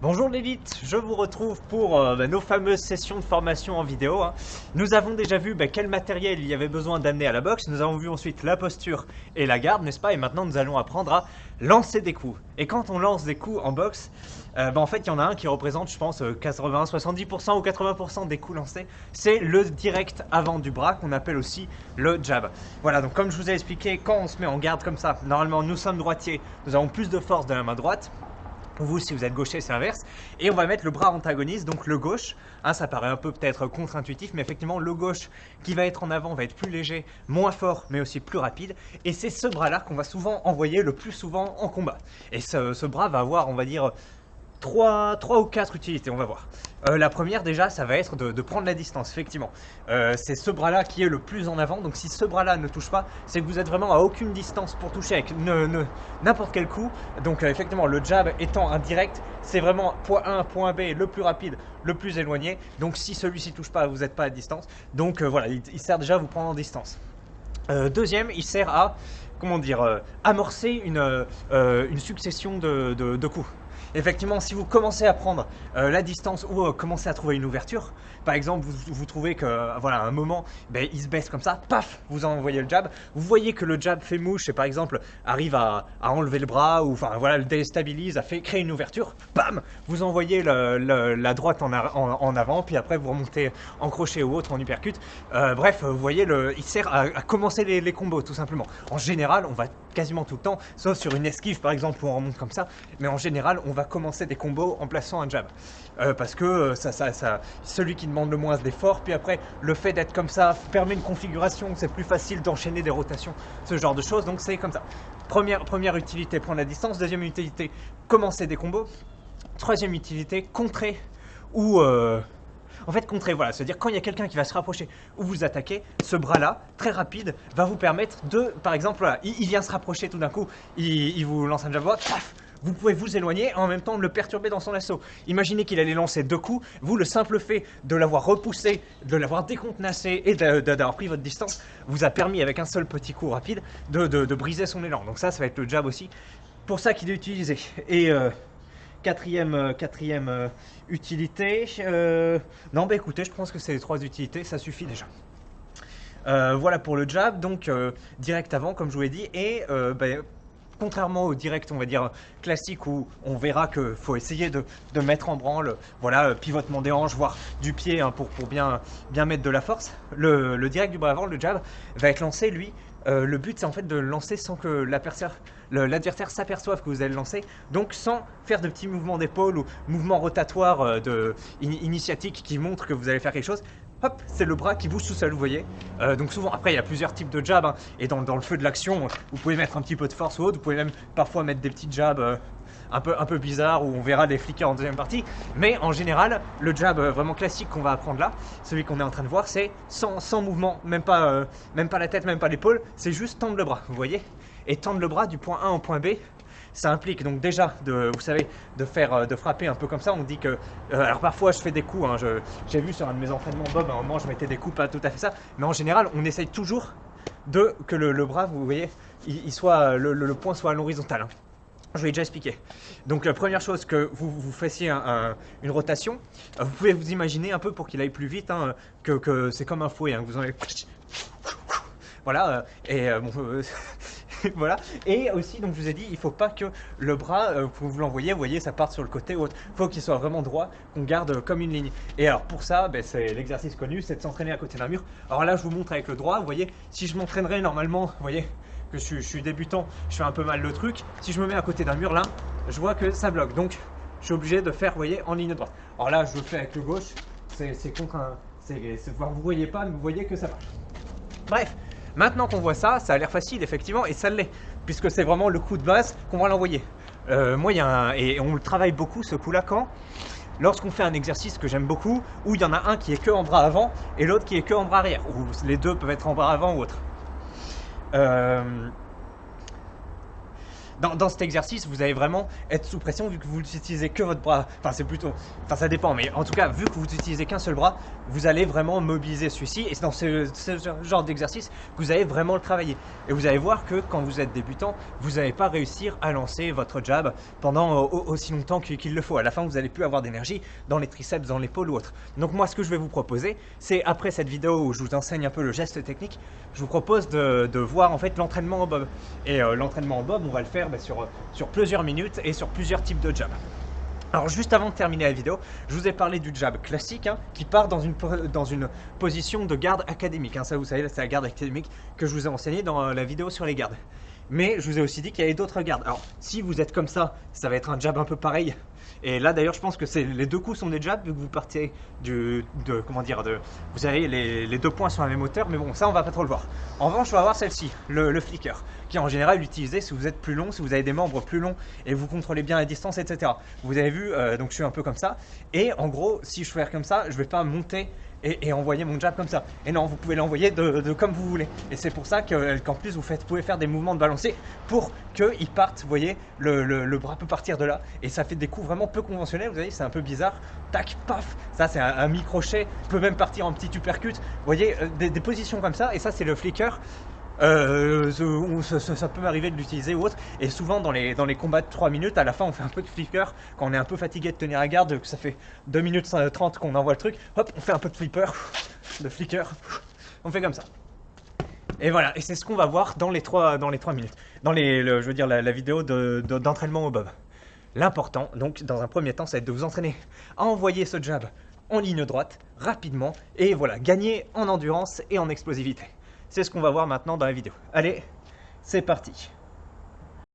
Bonjour l'élite, je vous retrouve pour nos fameuses sessions de formation en vidéo. Nous avons déjà vu quel matériel il y avait besoin d'amener à la boxe, nous avons vu ensuite la posture et la garde, n'est-ce pas? Et maintenant nous allons apprendre à lancer des coups. Et quand on lance des coups en boxe, en fait il y en a un qui représente je pense 80, 70% ou 80% des coups lancés. C'est le direct avant du bras qu'on appelle aussi le jab. Voilà, donc comme je vous ai expliqué, quand on se met en garde comme ça, normalement nous sommes droitiers, nous avons plus de force de la main droite. Vous, si vous êtes gaucher, c'est l'inverse. Et on va mettre le bras antagoniste, donc le gauche. Ça paraît un peu peut-être contre-intuitif, mais effectivement, le gauche qui va être en avant va être plus léger, moins fort, mais aussi plus rapide. Et c'est ce bras-là qu'on va souvent envoyer le plus souvent en combat. Et ce bras va avoir, on va dire, 3 ou 4 utilités, on va voir. La première déjà, ça va être de prendre la distance, effectivement. C'est ce bras-là qui est le plus en avant, donc si ce bras-là ne touche pas, c'est que vous êtes vraiment à aucune distance pour toucher avec n'importe quel coup. Donc effectivement, le jab étant indirect, c'est vraiment point A, point B, le plus rapide, le plus éloigné. Donc si celui-ci touche pas, vous n'êtes pas à distance. Donc voilà, il sert déjà à vous prendre en distance. Deuxième, il sert à, comment dire, amorcer une succession de coups. Effectivement, si vous commencez à prendre la distance ou commencez à trouver une ouverture, par exemple, vous trouvez que voilà, à un moment, il se baisse comme ça, paf, vous envoyez le jab. Vous voyez que le jab fait mouche et par exemple arrive à enlever le bras ou enfin voilà, le déstabilise, créer une ouverture, bam, vous envoyez la droite en avant, puis après vous remontez en crochet ou autre, en uppercut. Bref, vous voyez, il sert à commencer les combos tout simplement. En général, on va quasiment tout le temps, sauf sur une esquive par exemple où on remonte comme ça, mais en général, on va commencer des combos en plaçant un jab. Parce que celui qui demande le moins d'efforts, puis après le fait d'être comme ça permet une configuration où c'est plus facile d'enchaîner des rotations, ce genre de choses, donc c'est comme ça. Première utilité, prendre la distance. Deuxième utilité, commencer des combos. Troisième utilité, contrer ou en fait, contrer, voilà, c'est-à-dire quand il y a quelqu'un qui va se rapprocher ou vous attaquer, ce bras-là, très rapide, va vous permettre de, par exemple, voilà, il vient se rapprocher tout d'un coup, il vous lance un jab, paf, vous pouvez vous éloigner et en même temps le perturber dans son assaut. Imaginez qu'il allait lancer 2 coups, vous, le simple fait de l'avoir repoussé, de l'avoir décontenacé et d'avoir pris votre distance, vous a permis avec un seul petit coup rapide de briser son élan. Donc ça va être le jab aussi, pour ça qu'il est utilisé. Et quatrième utilité, non écoutez, je pense que c'est les 3 utilités, ça suffit déjà. Voilà pour le jab, donc direct avant comme je vous l'ai dit, et contrairement au direct, on va dire, classique où on verra qu'il faut essayer de mettre en branle, voilà, pivotement des hanches, voire du pied pour bien mettre de la force, le direct du bras avant, le jab, va être lancé, lui, le but c'est en fait de le lancer sans que l'adversaire s'aperçoive que vous allez le lancer, donc sans faire de petits mouvements d'épaule ou mouvements rotatoires initiatiques qui montrent que vous allez faire quelque chose. Hop, c'est le bras qui bouge tout seul, vous voyez. Donc souvent, après, il y a plusieurs types de jabs, et dans le feu de l'action, vous pouvez mettre un petit peu de force ou autre, vous pouvez même parfois mettre des petits jabs un peu bizarres, où on verra les fliquer en deuxième partie. Mais en général, le jab vraiment classique qu'on va apprendre là, celui qu'on est en train de voir, c'est sans mouvement, même pas la tête, même pas l'épaule, c'est juste tendre le bras, vous voyez. Et tendre le bras du point A au point B, ça implique donc déjà, vous savez, de frapper un peu comme ça. On dit que, alors parfois je fais des coups, j'ai vu sur un de mes entraînements Bob, à un moment je mettais des coups, pas tout à fait ça, mais en général on essaye toujours que le bras, vous voyez, le point soit à l'horizontale. Je vous l'ai déjà expliqué. Donc la première chose, que vous fassiez une rotation, vous pouvez vous imaginer un peu pour qu'il aille plus vite, que c'est comme un fouet, que vous enlevez. Voilà, voilà. Et aussi, donc je vous ai dit, il ne faut pas que le bras, vous l'envoyez, vous voyez, ça parte sur le côté ou autre. Il faut qu'il soit vraiment droit, qu'on garde comme une ligne. Et alors pour ça, c'est l'exercice connu, c'est de s'entraîner à côté d'un mur. Alors là, je vous montre avec le droit, vous voyez, si je m'entraînerais normalement, vous voyez, que je suis débutant, je fais un peu mal le truc. Si je me mets à côté d'un mur là, je vois que ça bloque. Donc je suis obligé de faire, vous voyez, en ligne droite. Alors là, je le fais avec le gauche, c'est contre un... vous voyez pas, mais vous voyez que ça marche. Bref. Maintenant qu'on voit ça, ça a l'air facile effectivement, et ça l'est, puisque c'est vraiment le coup de base qu'on va l'envoyer. Moi, et on le travaille beaucoup ce coup-là lorsqu'on fait un exercice que j'aime beaucoup, où il y en a un qui est que en bras avant et l'autre qui est que en bras arrière, ou les deux peuvent être en bras avant ou autre. Dans cet exercice, vous allez vraiment être sous pression vu que vous n'utilisez que votre bras. Enfin, c'est plutôt. Enfin, ça dépend, mais en tout cas, vu que vous n'utilisez qu'un seul bras, vous allez vraiment mobiliser celui-ci. Et c'est dans ce genre d'exercice que vous allez vraiment le travailler. Et vous allez voir que quand vous êtes débutant, vous n'allez pas réussir à lancer votre jab pendant aussi longtemps qu'il le faut. À la fin, vous n'allez plus avoir d'énergie dans les triceps, dans l'épaule ou autre. Donc, moi, ce que je vais vous proposer, c'est après cette vidéo où je vous enseigne un peu le geste technique, je vous propose de voir en fait l'entraînement au bob. Et l'entraînement au bob, on va le faire sur plusieurs minutes et sur plusieurs types de jabs. Alors juste avant de terminer la vidéo, je vous ai parlé du jab classique qui part dans une position de garde académique. Ça vous savez, c'est la garde académique que je vous ai enseigné dans la vidéo sur les gardes. Mais je vous ai aussi dit qu'il y avait d'autres gardes. Alors si vous êtes comme ça va être un jab un peu pareil. Et là d'ailleurs je pense que les deux coups sont des jabs vu que vous partez vous avez les deux points sur la même hauteur, mais bon ça on va pas trop le voir. En revanche on va voir celle-ci, le flicker, qui est en général utilisé si vous êtes plus long, si vous avez des membres plus longs et vous contrôlez bien la distance, etc. Vous avez vu, donc je suis un peu comme ça, et en gros si je fais comme ça, je vais pas monter et envoyer mon jab comme ça. Et non, vous pouvez l'envoyer de comme vous voulez. Et c'est pour ça qu'en plus vous pouvez faire des mouvements de balancier pour qu'il parte, vous voyez, le bras peut partir de là. Et ça fait des coups vraiment peu conventionnels, vous voyez, c'est un peu bizarre. Tac, paf, ça c'est un mi-crochet, peut même partir en petit uppercut. Vous voyez, des positions comme ça, et ça c'est le flicker. Ça peut m'arriver de l'utiliser ou autre, et souvent dans les combats de 3 minutes, à la fin on fait un peu de flicker, quand on est un peu fatigué de tenir la garde, que ça fait 2 minutes 30 qu'on envoie le truc, hop, on fait un peu de flicker, on fait comme ça. Et voilà, et c'est ce qu'on va voir dans les 3 minutes, je veux dire la vidéo d'entraînement au bob. L'important, donc dans un premier temps, ça va être de vous entraîner à envoyer ce jab en ligne droite, rapidement, et voilà, gagner en endurance et en explosivité. C'est ce qu'on va voir maintenant dans la vidéo. Allez, c'est parti!